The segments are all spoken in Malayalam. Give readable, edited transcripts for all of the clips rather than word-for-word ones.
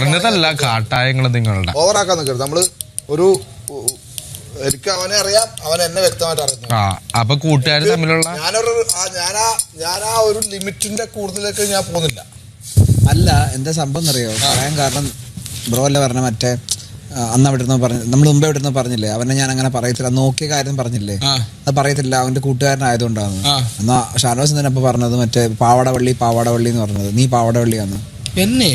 പറഞ്ഞതല്ല കാട്ടായങ്ങൾ നിങ്ങളുടെ ഓവറാക്കാൻ നിൽക്കരുത്. നമ്മള് ഒരു എനിക്ക് അവനെ അറിയാം, അവൻ എന്നെ വ്യക്തമായിട്ട് അറിയാം. അപ്പൊ കൂട്ടുകാർ തമ്മിലുള്ള ഞാൻ ആ ഒരു ലിമിറ്റിന്റെ കൂടുതലേക്ക് ഞാൻ പോകുന്നില്ല. അല്ല, എന്താ സംഭവം എന്നറിയോ? പറയാൻ കാരണം ബ്രോ അല്ല പറഞ്ഞ മറ്റേ അന്ന് അവിടെ ഇരുന്ന് പറഞ്ഞു, നമ്മൾ മുമ്പേ ഇവിടെ നിന്ന് പറഞ്ഞില്ലേ അവനെ ഞാൻ അങ്ങനെ പറയത്തില്ല, നോക്കിയ കാര്യം പറഞ്ഞില്ലേ, അത് പറയത്തില്ല അവന്റെ കൂട്ടുകാരനായതുകൊണ്ടാണ്. എന്നാ ഷാനവാസ് തന്നെ അപ്പൊ പറഞ്ഞത് മറ്റേ പാവാടവള്ളി എന്ന് പറഞ്ഞത്. നീ പാവാടവള്ളിയാന്ന് എന്നെ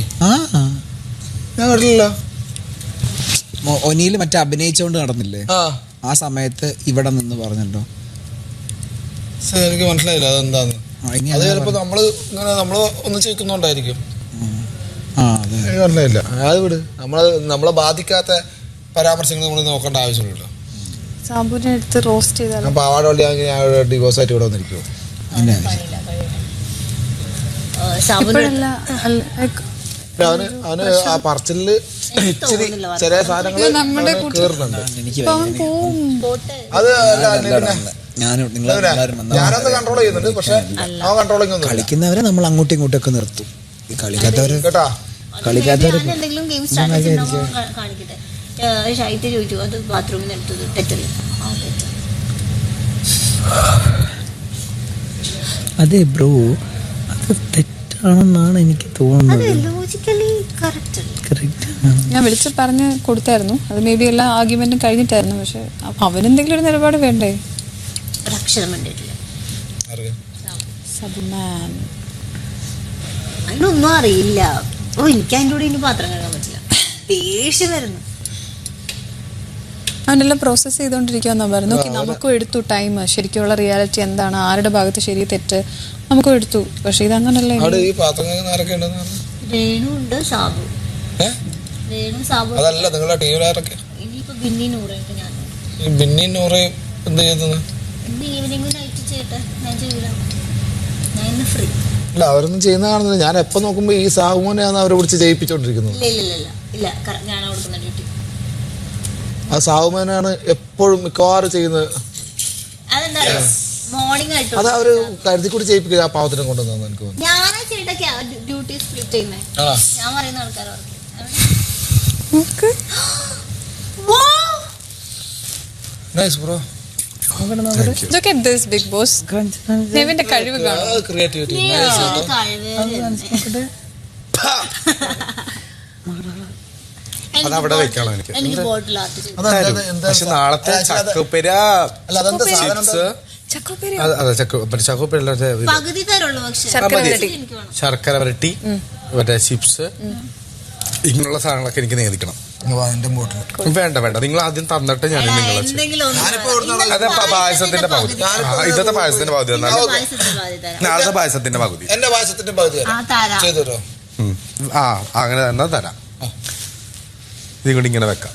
ഞാൻ കേട്ടില്ല. ഒനിയിൽ മറ്റേ അഭിനയിച്ചുകൊണ്ട് നടന്നില്ലേ, ആ സമയത്ത് ഇവിടെ നിന്ന് പറഞ്ഞല്ലോ. എനിക്ക് മനസ്സിലായില്ല അതെന്താന്ന്. അത് ചിലപ്പോ നമ്മള് ഒന്ന് ചോദിക്കുന്നുണ്ടായിരിക്കും. മനസ്സിലായില്ല. അത് വിട്, നമ്മളെ ബാധിക്കാത്ത പരാമർശങ്ങൾ നമ്മൾ നോക്കേണ്ട ആവശ്യമില്ലല്ലോ. സാബുവിനെ എടുത്ത് റോസ്റ്റ് ചെയ്താൽ പാവാട വള്ളിയാണെങ്കിൽ ഞാൻ ഡിവോഴ്സ് ആയിട്ട് ഇവിടെ വന്നിരിക്കുമോ? അവന് ആ പറച്ചില് ഇച്ചിരി ചെറിയ സാധനങ്ങൾ കേറുന്നുണ്ട്. അത് ഞാനൊന്ന് കൺട്രോൾ ചെയ്യുന്നുണ്ട്, പക്ഷെ ആ കൺട്രോളിംഗ് ഒന്നും. കളിക്കുന്നവരെ നമ്മൾ അങ്ങോട്ടും ഇങ്ങോട്ടൊക്കെ നിർത്തും. ഈ കളിക്കാത്തവര് കേട്ടാ എന്തെങ്കിലും ഗെയിം സ്ട്രാറ്റജി കാണിക്കട്ടെ. ഷൈറ്റ് ചോദിച്ചു അത് ബാത്റൂമിൽ നിന്ന് എടുത്തത് തെറ്റല്ലേ? അതെ ബ്രോ, അത് തെറ്റാണെന്നാണ് എനിക്ക് തോന്നുന്നത്. Logically correct. ഞാൻ വിളിച്ച് പറഞ്ഞ് കൊടുത്തായിരുന്നു. അത് മേ ബി എല്ലാ ആർഗ്യുമെന്റും കഴിഞ്ഞിട്ടായിരുന്നു. പക്ഷെ അപ്പൊ അവനെന്തെങ്കിലും ഒരു നിലപാട് വേണ്ടേ? ഒരക്ഷരം വേണ്ടിയിട്ടില്ല. അതിനൊന്നും അറിയില്ല. എനിക്ക് അതിൻ്റെ കൂടെ ഇനി പാത്രം കഴുകാൻ പറ്റില്ല, ദേഷ്യം വരുന്നു. അവനെല്ലാം പ്രോസസ്സ് ചെയ്തോണ്ടിരിക്കാന്നാ പറഞ്ഞു. നമുക്കും എടുത്തു ടൈം, ശരിക്കുള്ള റിയാലിറ്റി എന്താണ്, ആരുടെ ഭാഗത്ത് ശരി തെറ്റ് നമുക്കും എടുത്തു. പക്ഷെ ഇതങ്ങനല്ലേ. രേണു ഉണ്ട്, സാബു. അതല്ല നിങ്ങളുടെ ടീമിലാരൊക്കെ? ഇനിയിപ്പോ ബിന്നി നൂറൊക്കെ ഞാൻ എന്ത് ചെയ്യുന്നത്? ഈവനിങ് നൈറ്റ് ചെയ്യട്ടെ, ഞാൻ ചെയ്യൂല, ഞാൻ ഇന്ന് ഫ്രീ. ഇല്ല, അവരൊന്നും ചെയ്യുന്ന കാണുന്നില്ല. ഞാൻ എപ്പോ നോക്കുമ്പോ ഈ സാഹുമോനെയാണ് അവരെ പിടിച്ച് ജയിപ്പിച്ചോണ്ടിരിക്കുന്നത്. ഇല്ല, ഞാൻ കൊടുക്കുന്ന ഡ്യൂട്ടി. ആ സാഹുമോനാണ് എപ്പോഴും മിക്കവാറും ചെയ്യുന്നത്. അതെന്താ മോർണിംഗ് ആയിട്ട് അത് അവര് കരുതി കൂടി ജയിപ്പിക്കുക. ആ പാവത്തിനെ കൊണ്ടുവന്നു എനിക്ക് തോന്നുന്നു. ഞാനാ ചേട്ടാ ഡ്യൂട്ടി സ്പ്ലിറ്റ് ചെയ്യുന്നേ. ഞാൻ പറയുന്ന ആൾക്കാർ nice bro. Look at this, Big Boss. നെവിന്റെ കഴിവ് കാണും. ക്രിയേറ്റിവിറ്റി അതവിടെ വെക്കണം എനിക്ക്. എനിക്ക് ബോട്ടിൽ ആർട്ട് ചെയ്തു. പക്ഷെ നാളത്തെ ചക്കപ്പേര പകുതി തരുള്ളൂ. പക്ഷെ ശർക്കര വരട്ടി, മറ്റേ ചിപ്സ്, ഇങ്ങനെയുള്ള സാധനങ്ങളൊക്കെ എനിക്ക് നേദിക്കണം. വേണ്ട, നിങ്ങൾ ആദ്യം തന്നിട്ട് ഞാൻ നിങ്ങളെ പായസത്തിന്റെ പകുതി, ഇന്നത്തെ പായസത്തിന്റെ പകുതി, നാളത്തെ പായസത്തിന്റെ പകുതി, എന്റെ പായസത്തിന്റെ പകുതി ചെയ്തോ. അങ്ങനെ തന്നെ തരാം. ഇതുകൊണ്ട് ഇങ്ങനെ വെക്കാം.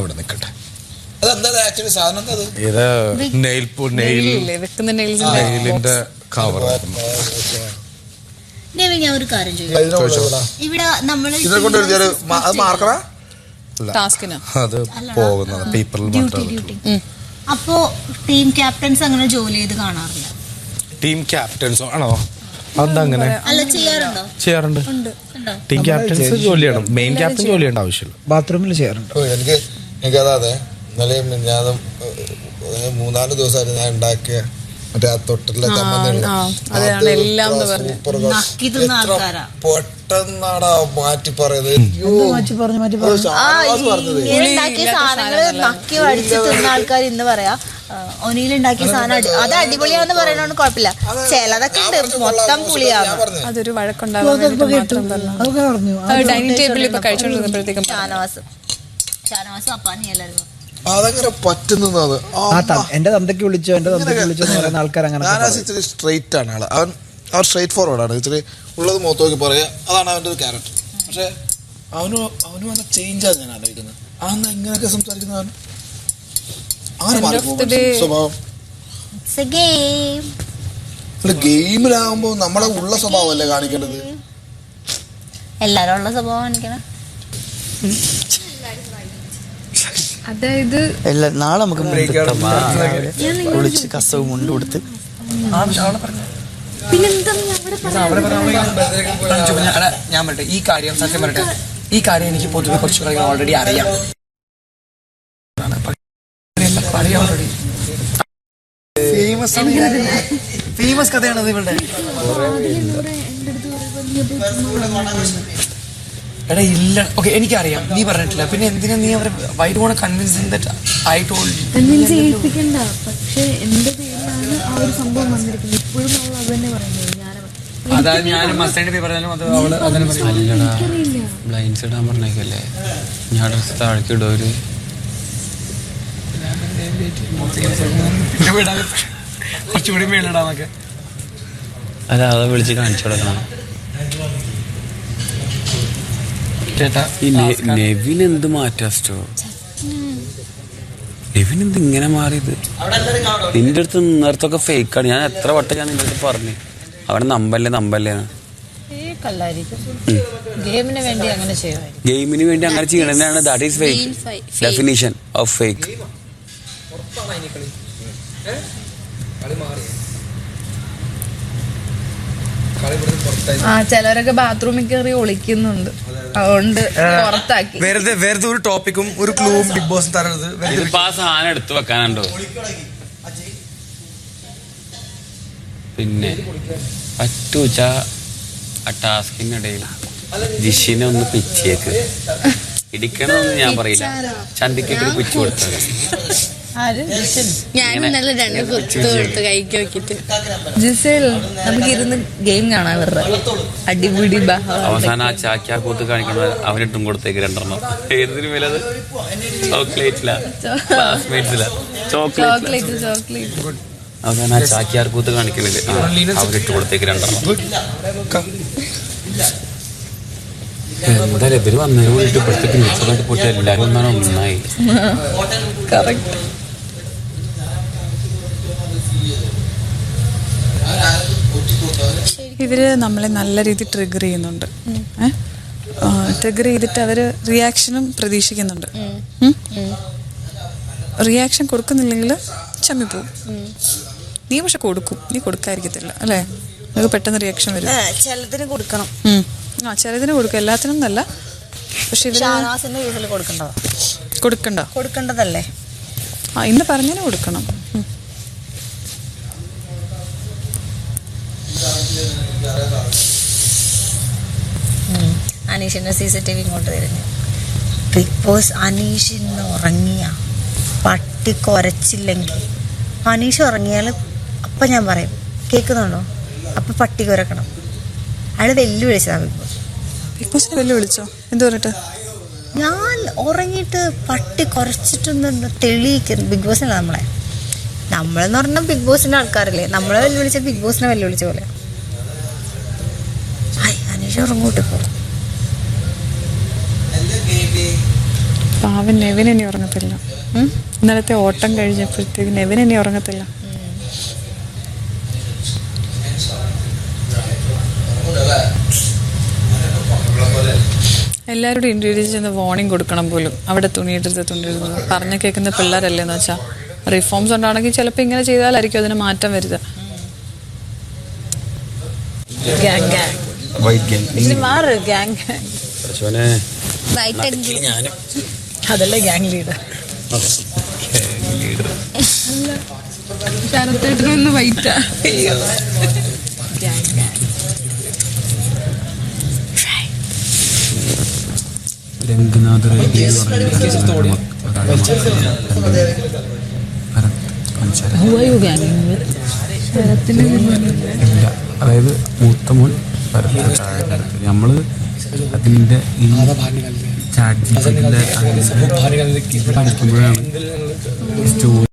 ഇവിടെ നിക്കട്ടെ. ഇത് നെയിലിന്റെ കവർ. ഞാൻ ഒരു കാര്യം ചോദിക്കാം. ഇവിടെ നമ്മള് അത് പോകുന്നത് പേപ്പറിൽ മാത്രമേ. അപ്പോ ടീം ക്യാപ്റ്റൻസ് അങ്ങനെ ജോലി ചെയ്ത് കാണാറില്ല. ടീം ക്യാപ്റ്റൻസോ ആണോ? അതെന്താ അങ്ങനെ? ചെയ്യാറുണ്ട്. ടീം ക്യാപ്റ്റൻസ് ജോലി ചെയ്യണം, മെയിൻ ക്യാപ്റ്റൻ ജോലി ചെയ്യേണ്ട ആവശ്യമില്ല. ബാത്റൂമിൽ ചെയ്യാറുണ്ട്. എനിക്കതാതെ ഇന്നലെ ഞാൻ 3-4 ദിവസമായിട്ട് ഞാൻ ഉണ്ടാക്കിയ മറ്റേ ആ തൊട്ടിലെ പെട്ടെന്നാടാ മാറ്റി പറയുന്നത്. ഉണ്ടാക്കിയ സാധനങ്ങള് നക്കി വടിച്ച് തിന്ന ആൾക്കാർ ഇന്ന് പറയാ ഒനിയിലുണ്ടാക്കിയ സാധനം അത് അടിപൊളിയാന്ന് പറയണോണ്ട് കുഴപ്പമില്ല. ചിലതൊക്കെ ഉണ്ട് മൊത്തം പുളിയാണ്. അതൊരു വഴക്കുണ്ടാകും. ഡൈനിങ് ടേബിളിൽ ഇപ്പൊ കഴിച്ചോണ്ടിരുന്നപ്പോഴത്തേക്കും ഷാനവാസും അപ്പാനി എല്ലാവരും അതെങ്ങനെ പറ്റുന്നത്? എന്റെ തന്തയ്ക്ക് വിളിച്ചോ എന്ന് പറയുന്ന ആൾക്കാർ അങ്ങനെ. ഇച്ചിരി സ്ട്രെയിറ്റ് ആണ് ആള്. അവൻ സ്ട്രെയിറ്റ് ഫോർവേഡ് ആണ്. ഇച്ചിരി ഉള്ളത് മുഖത്ത് നോക്കി പറയാ, അതാണ് അവന്റെ ഒരു ക്യാരക്ടർ. പക്ഷെ അവന് വന്ന ചേഞ്ചാണ് ഞാൻ ആലോചിക്കുന്നത്. അന്ന് എങ്ങനെയൊക്കെ സംസാരിക്കുന്ന സ്വഭാവം. ഗെയിമിലാകുമ്പോ നമ്മളെ ഉള്ള സ്വഭാവമല്ലേ കാണിക്കേണ്ടത്. എല്ലാരും ഉള്ള സ്വഭാവം കാണിക്കണം. അതായത് നാളെ നമുക്ക് വിളിച്ച് കസവ് മുണ്ട് കൊടുത്ത് ഞാൻ പറയട്ടെ, ഈ കാര്യം സത്യം പറയട്ടെ, ഈ കാര്യം എനിക്ക് പൊതുവെ കുറച്ച് കാര്യങ്ങൾ ഓൾറെഡി അറിയാം. ഓൾറെഡി ഫേമസ് കഥയാണത് ഇവളുടെ. എടാ ഇല്ല, ഓക്കെ എനിക്കറിയാം, നീ പറഞ്ഞിട്ടില്ല, പിന്നെ എന്തിനാ നീ അവരെ why do want convince that I told you? Convince ചെയ്യിപ്പിക്കണ്ട, പക്ഷെ എന്റെ പേരിലാണ് ആ ഒരു സംഭവം വന്നിരിക്കുന്നത്. ഇപ്പോഴും അവൾ അത് തന്നെ പറയുന്നത്. അതായത് ഞാൻ മസ്താന്റെ പേര് പറഞ്ഞാലും അത് അവള് അതിനെ പറയും. ബ്ലൈൻഡ് സൈഡ് ഞാൻ പറഞ്ഞേക്കല്ലേ, ഞാൻ ഡ്രസ് താഴേക്ക് ഇടും ഒരു കുറച്ചുകൂടി മേളിടാന്നൊക്കെ. അല്ല അതെ വിളിച്ച് കാണിച്ചു കൊടുക്കണം. ചേട്ടാ ഈ നെവിൻ എന്ത് മാറ്റാസ്റ്റോ, നെവിൻ എന്ത് ഇങ്ങനെ മാറിയത്? നിന്റെ അടുത്ത് നേരത്തൊക്കെ ഫേക്കാണ്. ഞാൻ എത്ര വട്ടം ഞാൻ നിന്റെ അടുത്ത് പറഞ്ഞു അവിടെ നമ്പല്ലേ ഗെയിമിന് വേണ്ടി അങ്ങനെ ചെയ്യുമായിരുന്നു. ഗെയിമിന് വേണ്ടി അങ്ങനെ ചെയ്യണമെന്നാണ്. That is fake definition of fake. ചിലരൊക്കെ ബാത്റൂമിൽ കയറി ഒളിക്കുന്നുണ്ട്, അതുകൊണ്ട് പുറത്താക്കി. വെറുതെ ഒരു ടോപ്പിക്കും ഒരു ക്ലൂവും ബിഗ് ബോസ് തരരുത്. ഇതിപ്പോ ആ സാധനം എടുത്തു വെക്കാനുണ്ടോ? പിന്നെ പറ്റൂച്ച ആ ടാസ്കിനിടയിൽ ജിഷിനെ ഒന്ന് പിച്ചേക്ക് ഇടിക്കണമെന്ന് ഞാൻ പറയില്ല, ചന്തിക്കൊക്കെ പിച്ചു കൊടുത്തത്. ഞാൻ ഇന്നലെ 2 കുത്തു കൊടുത്ത് കൈക്ക് വെക്കിട്ട്. ജിസേൽ നമുക്ക് ഇരുന്ന് ഗെയിം കാണാൻ വെറുതെ അടിപിടി അവസാനം ആ ചാക്യാ കൂത്ത് കാണിക്കുന്നത് അവനിട്ടും കൊടുത്തേക്ക് 2 ഏതിന് മേലത് ചോക്ലേറ്റില്ല ക്ലാസ്മേറ്റ്സില്ല ചോക്ലേറ്റ് അവസാനം ആ ചാക്യാർ കൂത്ത് കാണിക്കുന്നത് അവരിട്ട് കൊടുത്തേക്ക് 2. എന്തായാലും ഇവര് വന്നതിന് വേണ്ടിട്ട് ഇപ്പോഴത്തേക്ക് ന്യൂസൊക്കെ പോയിട്ട് എല്ലാവരും ഒന്നായി. ഇവര് നമ്മളെ നല്ല രീതിയിൽ ട്രിഗർ ചെയ്യുന്നുണ്ട്. ട്രിഗർ ചെയ്തിട്ട് അവര് റിയാക്ഷനും പ്രതീക്ഷിക്കുന്നുണ്ട്. റിയാക്ഷൻ കൊടുക്കുന്നില്ലെങ്കിൽ ചമ്മിപ്പോവും. നീ പക്ഷെ കൊടുക്കും, നീ കൊടുക്കാതിരിക്കത്തില്ല അല്ലേ? നമുക്ക് പെട്ടെന്ന് റിയാക്ഷൻ വരും. ചിലതിന് കൊടുക്കണം. ചിലതിന് കൊടുക്കും, എല്ലാത്തിനും എന്നല്ല. പക്ഷെ കൊടുക്കണ്ടതല്ലേ? ഇന്ന് പറഞ്ഞതിന് കൊടുക്കണം. അനീഷിന്റെ CCTV ഇങ്ങോട്ട് തിരിഞ്ഞു. ബിഗ് ബോസ് അനീഷ് ഇന്ന് ഉറങ്ങിയ പട്ടി കുരച്ചില്ലെങ്കിൽ, അനീഷ് ഉറങ്ങിയാൽ അപ്പം ഞാൻ പറയും കേൾക്കുന്നുണ്ടോ, അപ്പം പട്ടി കുരക്കണം. അയാൾ വെല്ലുവിളിച്ചതാ ബിഗ് ബോസിനെ വെല്ലുവിളിച്ചോ? എന്ത് പറഞ്ഞിട്ട്? ഞാൻ ഉറങ്ങിയിട്ട് പട്ടി കുരച്ചിട്ടൊന്ന് തെളിയിക്കുന്നു. ബിഗ് ബോസിനാണ് നമ്മളെന്ന് പറഞ്ഞാൽ ബിഗ് ബോസിന്റെ ആൾക്കാരല്ലേ, നമ്മളെ വെല്ലുവിളിച്ച ബിഗ് ബോസിനെ വെല്ലുവിളിച്ച പോലെ. അനീഷ് ഉറങ്ങൂട്ട് പോ. പാവൻ നെവിൻ ഇനി ഉറങ്ങത്തില്ല. ഇന്നലത്തെ ഓട്ടം കഴിഞ്ഞപ്പോഴത്തേക്ക് നെവിൻ ഇനി ഉറങ്ങത്തില്ല. എല്ലാവരോടും ഇൻട്രൊഡ്യൂസ് ചെയ്യുന്ന വാർണിംഗ് കൊടുക്കണം പോലും. അവിടെ തുണിയിടുന്നത് പറഞ്ഞു കേൾക്കുന്ന പിള്ളേരല്ലേന്ന് വെച്ചാൽ റിഫോംസ് ഉണ്ടാണെങ്കിൽ ചിലപ്പോൾ ഇങ്ങനെ ചെയ്താലായിരിക്കും അതിന് മാറ്റം വരുന്നത്. അതല്ലേ ഗ്യാങ് ലീഡർ. ശരത്തേട്ടനൊന്ന് വൈറ്റാ. രംഗനാഥ് റെഡ്ഡി അതായത് മൂത്ത മോൻ നമ്മള് അതിന്റെ ഈ ചാറ്റ് ജിപിടിയിലെ പഠിക്കുമ്പോഴാണ് സ്റ്റോറി